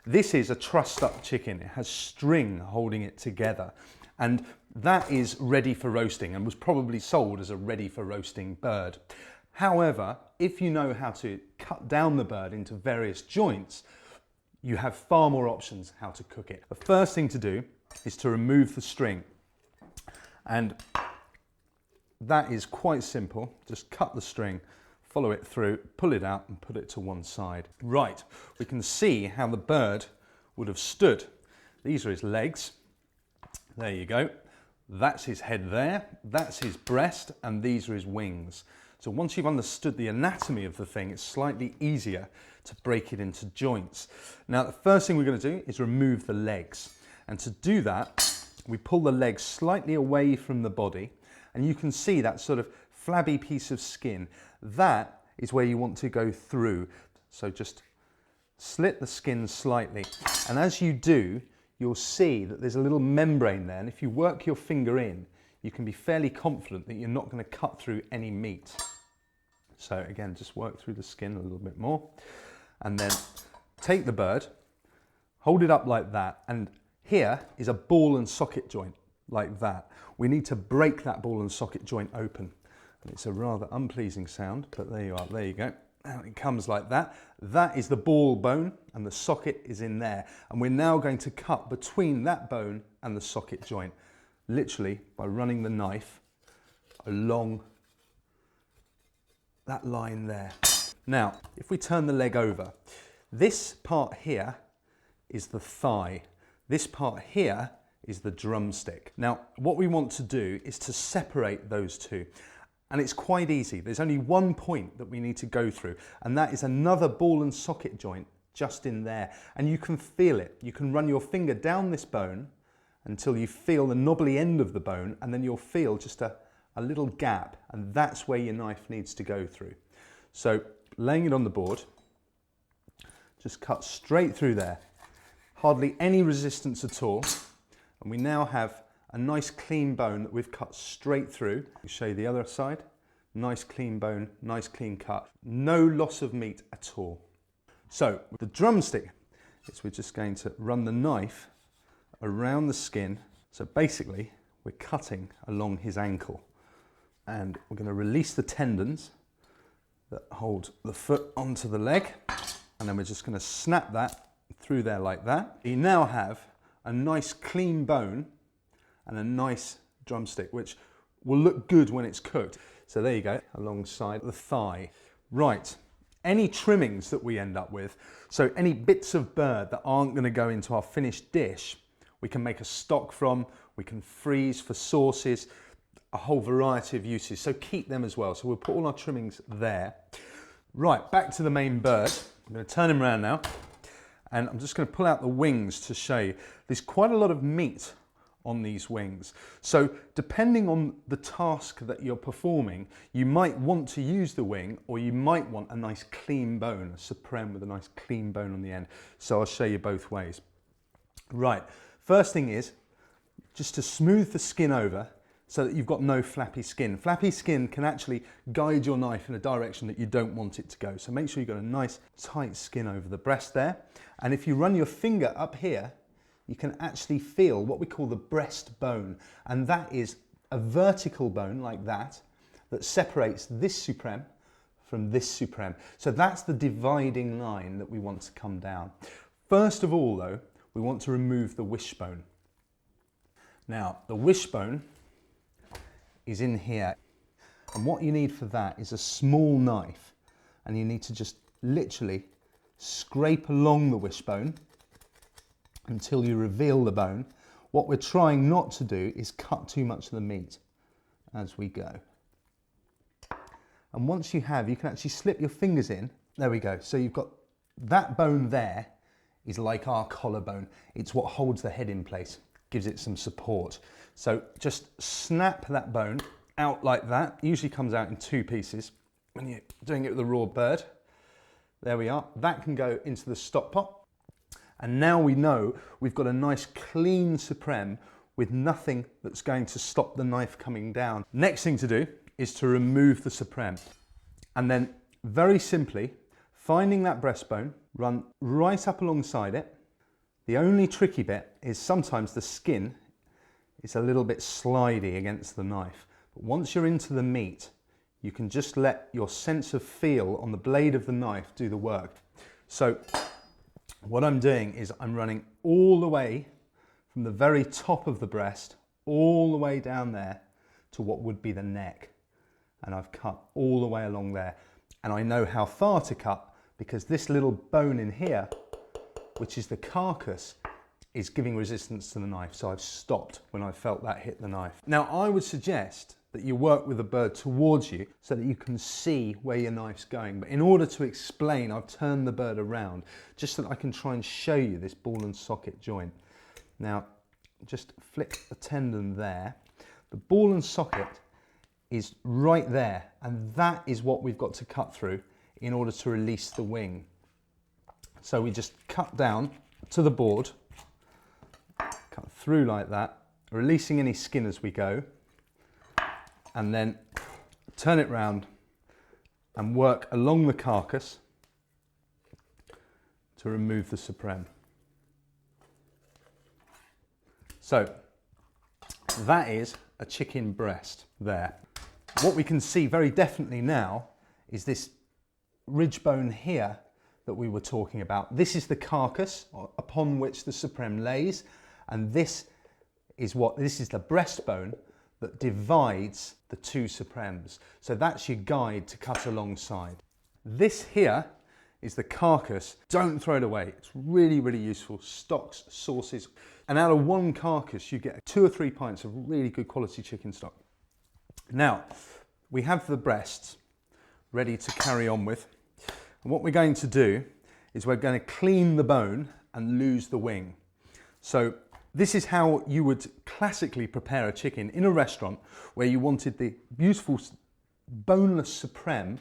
This is a trussed up chicken. It has string holding it together, and that is ready for roasting and was probably sold as a ready for roasting bird. However, if you know how to cut down the bird into various joints, you have far more options how to cook it. The first thing to do is to remove the string, and that is quite simple. Just cut the string, follow it through, pull it out and put it to one side. Right, we can see how the bird would have stood. These are his legs. There you go. That's his head there, that's his breast, and these are his wings. So once you've understood the anatomy of the thing, it's slightly easier to break it into joints. Now, the first thing we're going to do is remove the legs. And to do that, we pull the legs slightly away from the body, and you can see that sort of flabby piece of skin. That is where you want to go through. So just slit the skin slightly, and as you do, you'll see that there's a little membrane there, and if you work your finger in, you can be fairly confident that you're not going to cut through any meat. So again, just work through the skin a little bit more, and then take the bird, hold it up like that, and here is a ball and socket joint, like that. We need to break that ball and socket joint open. And it's a rather unpleasing sound, but there you are, there you go. Now it comes like that. That is the ball bone, and the socket is in there. And we're now going to cut between that bone and the socket joint, literally by running the knife along that line there. Now, if we turn the leg over, this part here is the thigh. This part here is the drumstick. Now, what we want to do is to separate those two. And it's quite easy. There's only one point that we need to go through, and that is another ball and socket joint just in there. And you can feel it. You can run your finger down this bone until you feel the knobbly end of the bone, and then you'll feel just a little gap, and that's where your knife needs to go through. So laying it on the board, just cut straight through there. Hardly any resistance at all. And we now have a nice clean bone that we've cut straight through. I'll show you the other side. Nice clean bone, nice clean cut. No loss of meat at all. So with the drumstick, we're just going to run the knife around the skin. So basically, we're cutting along his ankle. And we're going to release the tendons that hold the foot onto the leg. And then we're just going to snap that through there like that. You now have a nice clean bone and a nice drumstick, which will look good when it's cooked. So there you go, alongside the thigh. Right, any trimmings that we end up with, so any bits of bird that aren't going to go into our finished dish, we can make a stock from, we can freeze for sauces, a whole variety of uses, so keep them as well. So we'll put all our trimmings there. Right, back to the main bird. I'm going to turn him around now, and I'm just going to pull out the wings to show you. There's quite a lot of meat on these wings. So depending on the task that you're performing, you might want to use the wing, or you might want a nice clean bone, a supreme with a nice clean bone on the end. So I'll show you both ways. Right, first thing is just to smooth the skin over so that you've got no flappy skin. Flappy skin can actually guide your knife in a direction that you don't want it to go. So make sure you've got a nice tight skin over the breast there. And if you run your finger up here, you can actually feel what we call the breastbone, and that is a vertical bone like that separates this supreme from this supreme. So that's the dividing line that we want to come down. First of all though, we want to remove the wishbone. Now the wishbone is in here, and what you need for that is a small knife, and you need to just literally scrape along the wishbone until you reveal the bone. What we're trying not to do is cut too much of the meat as we go. And once you have, you can actually slip your fingers in. There we go. So you've got that bone there is like our collarbone. It's what holds the head in place, gives it some support. So just snap that bone out like that. Usually comes out in two pieces when you're doing it with a raw bird. There we are. That can go into the stock pot. And now we know we've got a nice clean supreme with nothing that's going to stop the knife coming down. Next thing to do is to remove the supreme. And then very simply, finding that breastbone, run right up alongside it The only tricky bit is sometimes the skin is a little bit slidey against the knife. But once you're into the meat, you can just let your sense of feel on the blade of the knife do the work. So what I'm doing is I'm running all the way from the very top of the breast, all the way down there to what would be the neck. And I've cut all the way along there. And I know how far to cut because this little bone in here, which is the carcass, is giving resistance to the knife. So I've stopped when I felt that hit the knife. Now I would suggest that you work with the bird towards you so that you can see where your knife's going. But in order to explain, I've turned the bird around just so that I can try and show you this ball and socket joint. Now, just flick the tendon there. The ball and socket is right there, and that is what we've got to cut through in order to release the wing. So we just cut down to the board, cut through like that, releasing any skin as we go, and then turn it round and work along the carcass to remove the supreme. So that is a chicken breast there. What we can see very definitely now is this ridge bone here that we were talking about. This is the carcass upon which the supreme lays, and this is the breastbone that divides the two supremes. So that's your guide to cut alongside. This here is the carcass. Don't throw it away. It's really, really useful. Stocks, sauces. And out of one carcass, you get 2 or 3 pints of really good quality chicken stock. Now, we have the breasts ready to carry on with. And what we're going to do is we're going to clean the bone and lose the wing. So this is how you would classically prepare a chicken in a restaurant where you wanted the beautiful boneless supreme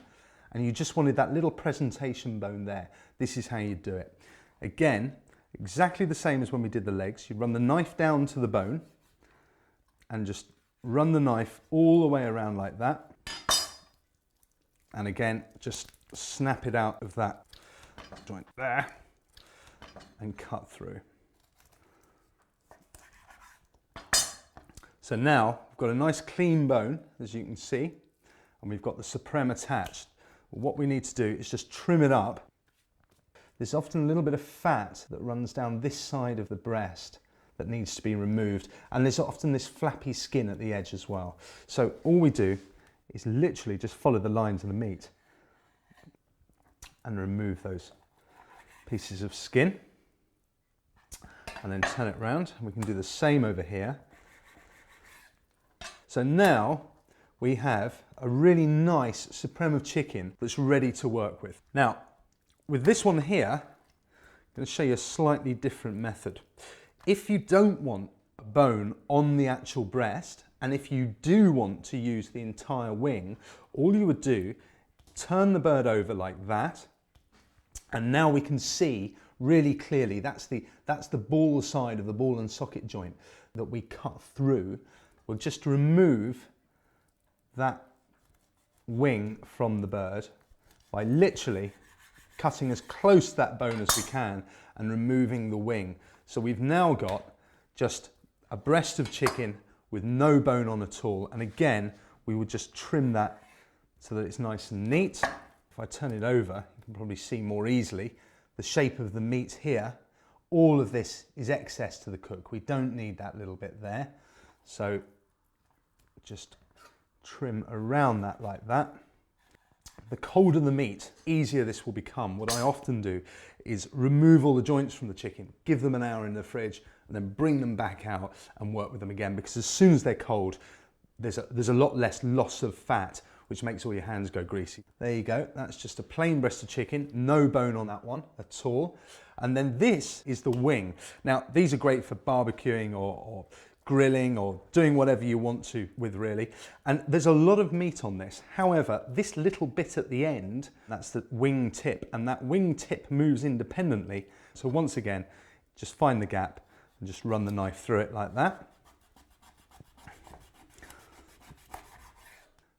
and you just wanted that little presentation bone there. This is how you do it. Again, exactly the same as when we did the legs. You run the knife down to the bone and just run the knife all the way around like that. And again, just snap it out of that joint there and cut through. So now we've got a nice clean bone, as you can see, and we've got the supreme attached. What we need to do is just trim it up. There's often a little bit of fat that runs down this side of the breast that needs to be removed, and there's often this flappy skin at the edge as well. So all we do is literally just follow the lines of the meat and remove those pieces of skin, and then turn it around. We can do the same over here. So now we have a really nice supreme of chicken that's ready to work with. Now, with this one here, I'm going to show you a slightly different method. If you don't want a bone on the actual breast, and if you do want to use the entire wing, all you would do, turn the bird over like that, and now we can see really clearly that's the ball side of the ball and socket joint that we cut through. We'll just remove that wing from the bird by literally cutting as close to that bone as we can and removing the wing. So we've now got just a breast of chicken with no bone on at all. And again, we would just trim that so that it's nice and neat. If I turn it over, you can probably see more easily the shape of the meat here. All of this is excess to the cook. We don't need that little bit there. So just trim around that like that. The colder the meat, easier this will become. What I often do is remove all the joints from the chicken, give them an hour in the fridge, and then bring them back out and work with them again, because as soon as they're cold, there's a lot less loss of fat, which makes all your hands go greasy. There you go, that's just a plain breast of chicken, no bone on that one at all. And then this is the wing. Now, these are great for barbecuing or grilling or doing whatever you want to with, really. And there's a lot of meat on this. However, this little bit at the end, that's the wing tip, and that wing tip moves independently. So once again, just find the gap and just run the knife through it like that.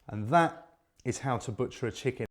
And that is how to butcher a chicken.